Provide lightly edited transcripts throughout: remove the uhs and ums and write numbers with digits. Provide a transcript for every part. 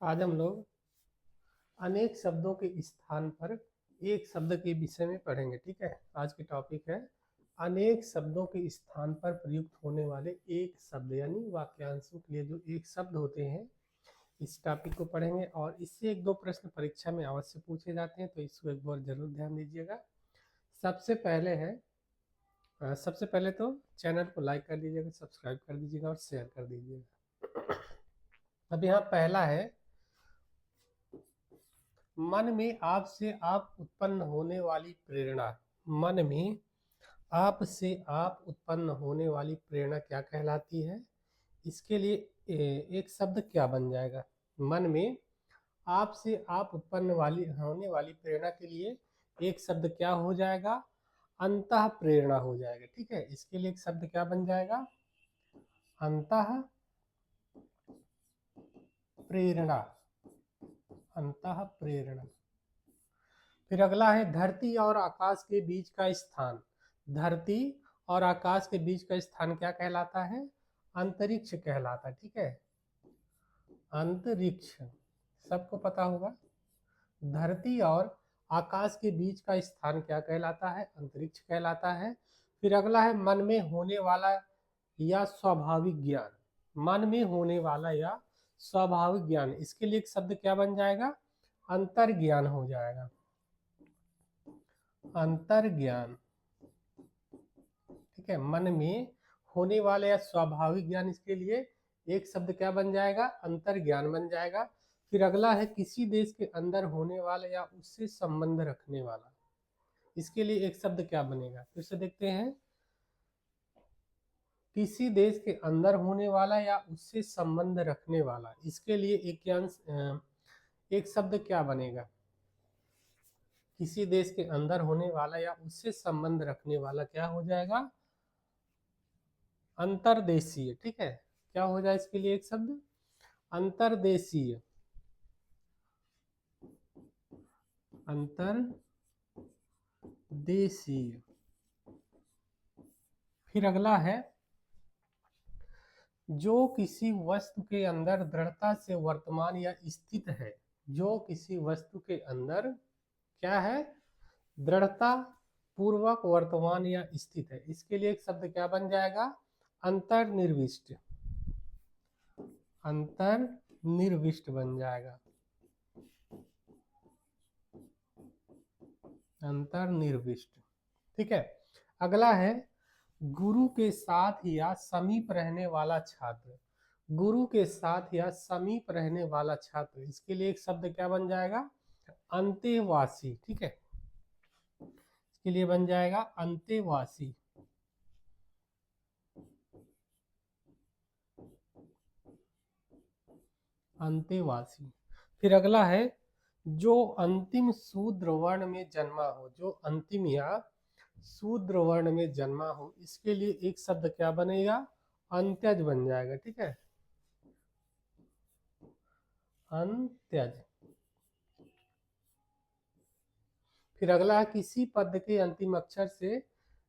आज हम लोग अनेक शब्दों के स्थान पर एक शब्द के विषय में पढ़ेंगे। ठीक है, आज की टॉपिक है अनेक शब्दों के स्थान पर प्रयुक्त होने वाले एक शब्द, यानी वाक्यांशों के लिए जो एक शब्द होते हैं, इस टॉपिक को पढ़ेंगे। और इससे एक दो प्रश्न परीक्षा में अवश्य पूछे जाते हैं, तो इसको एक बार जरूर ध्यान दीजिएगा। सबसे पहले तो चैनल को लाइक कर दीजिएगा, सब्सक्राइब कर दीजिएगा और शेयर कर दीजिएगा। अब यहाँ पहला है, मन में आप से आप उत्पन्न होने वाली प्रेरणा। मन में आप से आप उत्पन्न होने वाली प्रेरणा क्या कहलाती है? इसके लिए एक शब्द क्या बन जाएगा? मन में आप से आप उत्पन्न होने वाली प्रेरणा के लिए एक शब्द क्या हो जाएगा? अंतः प्रेरणा हो जाएगा। ठीक है, इसके लिए एक शब्द क्या बन जाएगा? अंतः प्रेरणा। अंतः प्रेरणा। फिर अगला है, धरती और आकाश के बीच का स्थान। धरती और आकाश के बीच का स्थान क्या कहलाता है? अंतरिक्ष कहलाता है। ठीक है, अंतरिक्ष सबको पता होगा। धरती और आकाश के बीच का स्थान क्या कहलाता है? अंतरिक्ष कहलाता है। फिर अगला है, मन में होने वाला या स्वाभाविक ज्ञान। मन में होने वाला या स्वाभाविक ज्ञान, इसके लिए एक शब्द क्या बन जाएगा? अंतर्ज्ञान हो जाएगा। अंतर्ज्ञान। ठीक है, मन में होने वाला या स्वाभाविक ज्ञान, इसके लिए एक शब्द क्या बन जाएगा? अंतर्ज्ञान बन जाएगा। फिर अगला है, किसी देश के अंदर होने वाला या उससे संबंध रखने वाला। इसके लिए एक शब्द क्या बनेगा? फिर से देखते हैं, किसी देश के अंदर होने वाला या उससे संबंध रखने वाला, इसके लिए एक शब्द क्या बनेगा? किसी देश के अंदर होने वाला या उससे संबंध रखने वाला क्या हो जाएगा? अंतर्देशीय। ठीक है, क्या हो जाए इसके लिए एक शब्द? अंतर्देशीय। अंतर्देशीय। फिर अगला है, जो किसी वस्तु के अंदर दृढ़ता से वर्तमान या स्थित है। जो किसी वस्तु के अंदर क्या है? दृढ़ता पूर्वक वर्तमान या स्थित है, इसके लिए एक शब्द क्या बन जाएगा? अंतर्निर्विष्ट। अंतर्निर्विष्ट बन जाएगा। अंतर्निर्विष्ट। ठीक है, अगला है, गुरु के साथ या समीप रहने वाला छात्र। गुरु के साथ या समीप रहने वाला छात्र, इसके लिए एक शब्द क्या बन जाएगा? अंतेवासी। ठीक है, इसके लिए बन जाएगा अंतेवासी। अंतेवासी। फिर अगला है, जो अंतिम शूद्र वर्ण में जन्मा हो। जो अंतिम या शूद्र वर्ण में जन्मा हो, इसके लिए एक शब्द क्या बनेगा? अंत्यज बन जाएगा। ठीक है, अंत्यज। फिर अगला है, किसी पद के अंतिम अक्षर से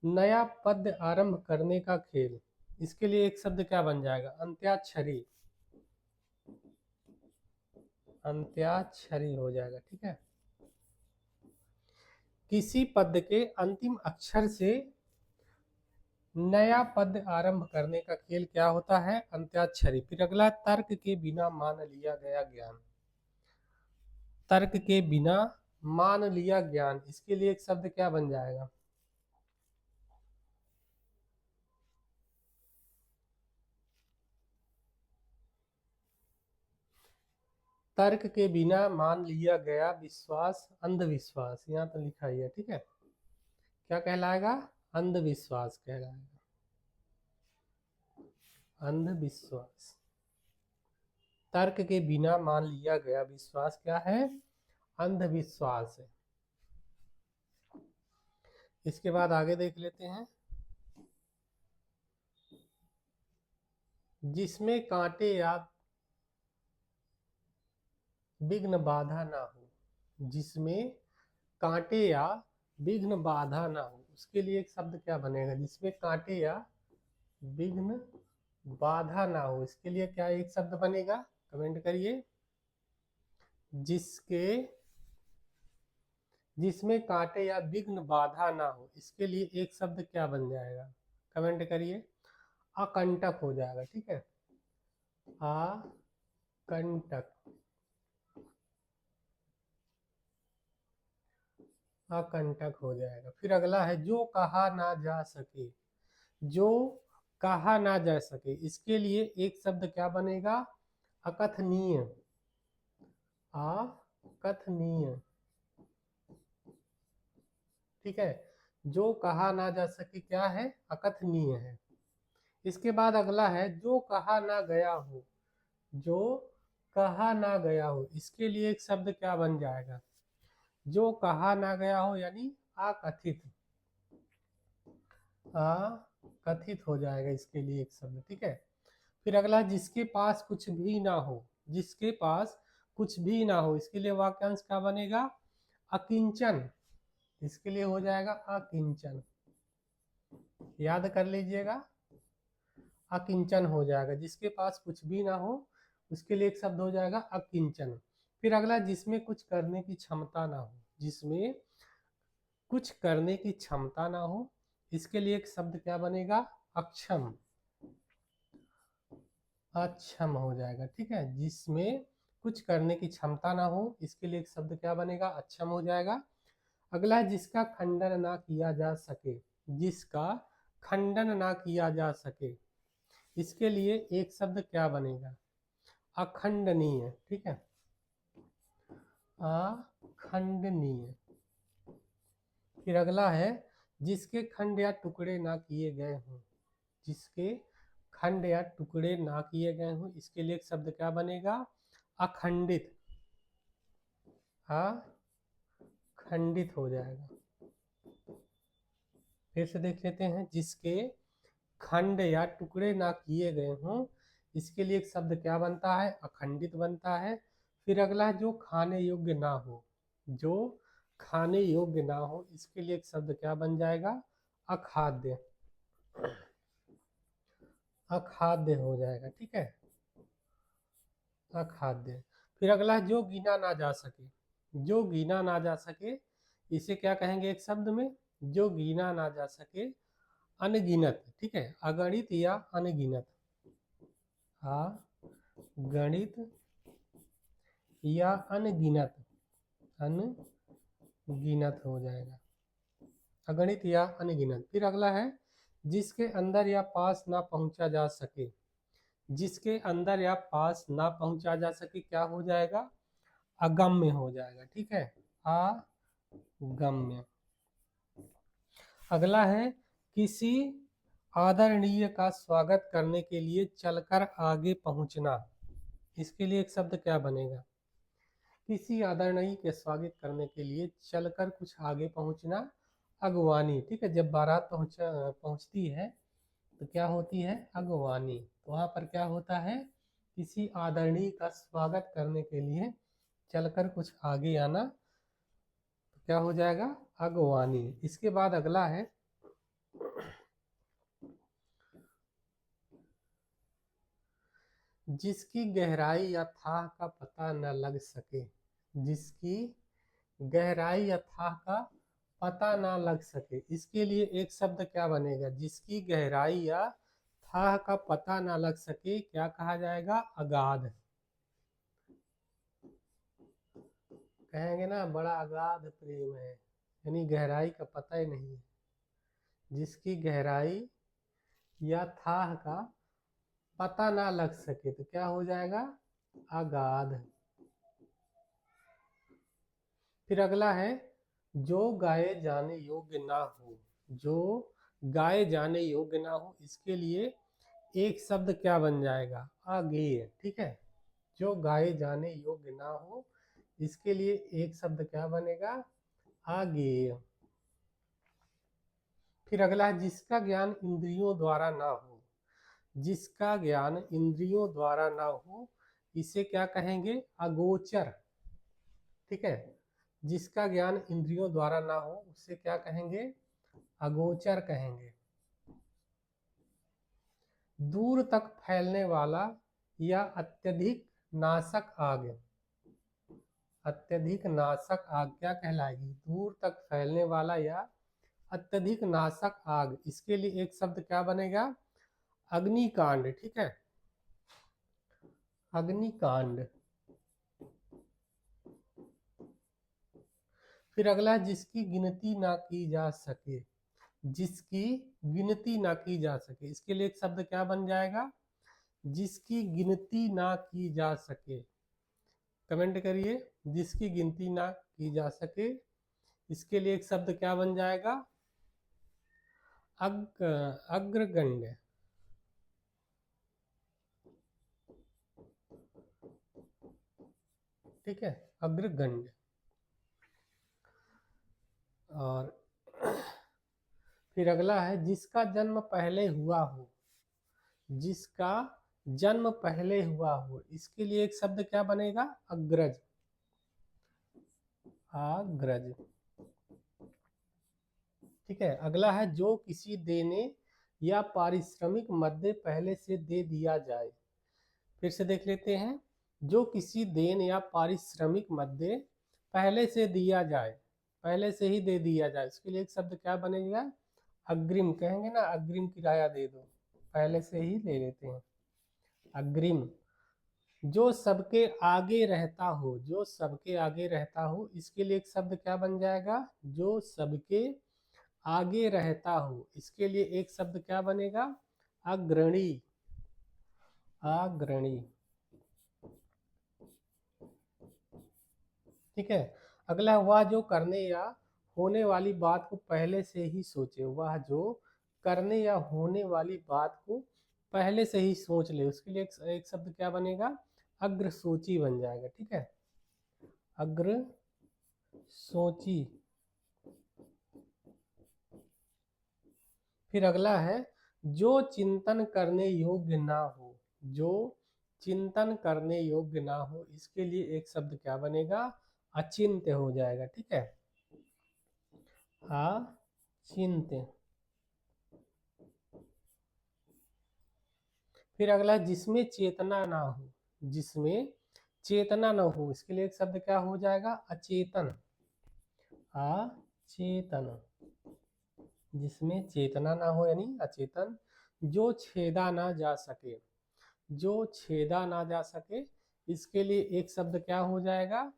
नया पद आरंभ करने का खेल। इसके लिए एक शब्द क्या बन जाएगा? अंत्याक्षरी। अंत्याक्षरी हो जाएगा। ठीक है, किसी पद के अंतिम अक्षर से नया पद आरंभ करने का खेल क्या होता है? अंत्याक्षरी। फिर अगला, तर्क के बिना मान लिया गया ज्ञान। तर्क के बिना मान लिया ज्ञान, इसके लिए एक शब्द क्या बन जाएगा? तर्क के बिना मान लिया गया विश्वास अंधविश्वास। यहाँ तो लिखा ही है। ठीक है, क्या कहलाएगा? अंधविश्वास कहलाएगा। अंधविश्वास। तर्क के बिना मान लिया गया विश्वास क्या है? अंधविश्वास है। इसके बाद आगे देख लेते हैं, जिसमें कांटे या विघ्न बाधा ना हो। जिसमें कांटे या विघ्न बाधा ना हो, उसके लिए एक शब्द क्या बनेगा? जिसमें कांटे या विघ्न बाधा ना हो, इसके लिए क्या एक शब्द बनेगा? कमेंट करिए। जिसके जिसमें कांटे या विघ्न बाधा ना हो, इसके लिए एक शब्द क्या बन जाएगा, कमेंट करिए। अकंटक हो जाएगा, ठीक है, अकंटक, अकंटक हो जाएगा। फिर अगला है जो कहा ना जा सके, जो कहा ना जा सके, इसके लिए एक शब्द क्या बनेगा, अकथनीय, अकथनीय, ठीक है। जो कहा ना जा सके क्या है, अकथनीय है। इसके बाद अगला है जो कहा ना गया हो, जो कहा ना गया हो, इसके लिए एक शब्द क्या बन जाएगा, जो कहा ना गया हो यानी अकथित, अकथित हो जाएगा इसके लिए एक शब्द, ठीक है। फिर अगला जिसके पास कुछ भी ना हो, जिसके पास कुछ भी ना हो, इसके लिए वाक्यांश क्या बनेगा, अकिंचन, इसके लिए हो जाएगा अकिंचन, याद कर लीजिएगा, अकिंचन हो जाएगा। जिसके पास कुछ भी ना हो उसके लिए एक शब्द हो जाएगा अकिंचन। फिर अगला जिसमें कुछ करने की क्षमता ना हो, जिसमें कुछ करने की क्षमता ना हो, इसके लिए एक शब्द क्या बनेगा, अक्षम, अक्षम हो जाएगा, ठीक है। जिसमें कुछ करने की क्षमता ना हो, इसके लिए एक शब्द क्या बनेगा, अक्षम हो जाएगा। अगला है जिसका खंडन ना किया जा सके, जिसका खंडन ना किया जा सके, इसके लिए एक शब्द क्या बनेगा, अखंडनीय, ठीक है, अखंडनीय। फिर अगला है जिसके खंड या टुकड़े ना किए गए हों, जिसके खंड या टुकड़े ना किए गए हों, इसके लिए एक शब्द क्या बनेगा, अखंडित, अखंडित हो जाएगा। फिर से देख लेते हैं, जिसके खंड या टुकड़े ना किए गए हों, इसके लिए एक शब्द क्या बनता है, अखंडित बनता है। फिर अगला है जो खाने योग्य ना हो, जो खाने योग्य ना हो, इसके लिए एक शब्द क्या बन जाएगा, अखाद्य, अखाद्य हो जाएगा, ठीक है, अखाद्य। फिर अगला है जो गिना ना जा सके, जो गिना ना जा सके, इसे क्या कहेंगे एक शब्द में, जो गिना ना जा सके, अनगिनत, ठीक है, अगणित या अनगिनत, अगणित या अनगिनत, अनगिनत हो जाएगा, अगणित या अनगिनत। फिर अगला है जिसके अंदर या पास ना पहुंचा जा सके, जिसके अंदर या पास ना पहुंचा जा सके क्या हो जाएगा, अगम्य हो जाएगा, ठीक है, अगम्य। अगला है किसी आदरणीय का स्वागत करने के लिए चलकर आगे पहुंचना, इसके लिए एक शब्द क्या बनेगा, किसी आदरणीय के स्वागत करने के लिए चलकर कुछ आगे पहुंचना, अगवानी, ठीक है। जब बारात पहुंचती है तो क्या होती है, अगवानी। तो वहां पर क्या होता है, किसी आदरणीय का स्वागत करने के लिए चलकर कुछ आगे आना, तो क्या हो जाएगा, अगवानी। इसके बाद अगला है जिसकी गहराई या थाह का पता न लग सके, जिसकी गहराई या थाह का पता ना लग सके, इसके लिए एक शब्द क्या बनेगा, जिसकी गहराई या थाह का पता ना लग सके क्या कहा जाएगा, अगाध, कहेंगे ना बड़ा अगाध प्रेम है, यानी गहराई का पता ही नहीं है, जिसकी गहराई या थाह का पता ना लग सके तो क्या हो जाएगा, अगाध। फिर अगला है जो गाए जाने योग्य ना हो, जो गाए जाने योग्य ना हो, इसके लिए एक शब्द क्या बन जाएगा, अगेय, ठीक है। जो गाए जाने योग्य ना हो, इसके लिए एक शब्द क्या बनेगा, अगेय। फिर अगला है जिसका ज्ञान इंद्रियों द्वारा ना हो, जिसका ज्ञान इंद्रियों द्वारा ना हो, इसे क्या कहेंगे, अगोचर, ठीक है। जिसका ज्ञान इंद्रियों द्वारा ना हो उसे क्या कहेंगे, अगोचर कहेंगे। दूर तक फैलने वाला या अत्यधिक नाशक आग, अत्यधिक नाशक आग क्या कहलाएगी? दूर तक फैलने वाला या अत्यधिक नाशक आग। इसके लिए एक शब्द क्या बनेगा? अग्निकांड। ठीक है, अग्निकांड। फिर अगला है जिसकी गिनती ना की जा सके। जिसकी गिनती ना की जा सके, इसके लिए एक शब्द क्या बन जाएगा? जिसकी गिनती ना की जा सके। कमेंट करिए, जिसकी गिनती ना की जा सके, इसके लिए एक शब्द क्या बन जाएगा? अग्रगण्य। ठीक है, अग्रगण्य। और फिर अगला है जिसका जन्म पहले हुआ हो। जिसका जन्म पहले हुआ हो, इसके लिए एक शब्द क्या बनेगा? अग्रज। अग्रज। ठीक है, अगला है जो किसी देने या पारिश्रमिक मध्य पहले से दे दिया जाए। फिर से देख लेते हैं, जो किसी देन या पारिश्रमिक मध्य पहले से दिया जाए, पहले से ही दे दिया जाए, इसके लिए एक शब्द क्या बनेगा? अग्रिम। कहेंगे ना, अग्रिम किराया दे दो, पहले से ही ले लेते हैं, अग्रिम। जो सबके आगे रहता हो, जो सबके आगे रहता हो, इसके लिए एक शब्द क्या बन जाएगा? जो सबके आगे रहता हो, इसके लिए एक शब्द क्या बनेगा? अग्रणी। अग्रणी। ठीक है, अगला वह जो करने या होने वाली बात को पहले से ही सोचे। वह जो करने या होने वाली बात को पहले से ही सोच ले, उसके लिए एक शब्द क्या बनेगा? अग्रसूची बन जाएगा। ठीक है, अग्रसूची। फिर अगला है जो चिंतन करने योग्य ना हो। जो चिंतन करने योग्य ना हो, इसके लिए एक शब्द क्या बनेगा? अचिंत्य हो जाएगा। ठीक है, अचिंत्य। फिर अगला जिसमें चेतना ना हो। जिसमें चेतना ना हो, इसके लिए एक शब्द क्या हो जाएगा? अचेतन। अचेतन। जिसमें चेतना ना हो यानी अचेतन। जो छेदा ना जा सके। जो छेदा ना जा सके, इसके लिए एक शब्द क्या हो जाएगा?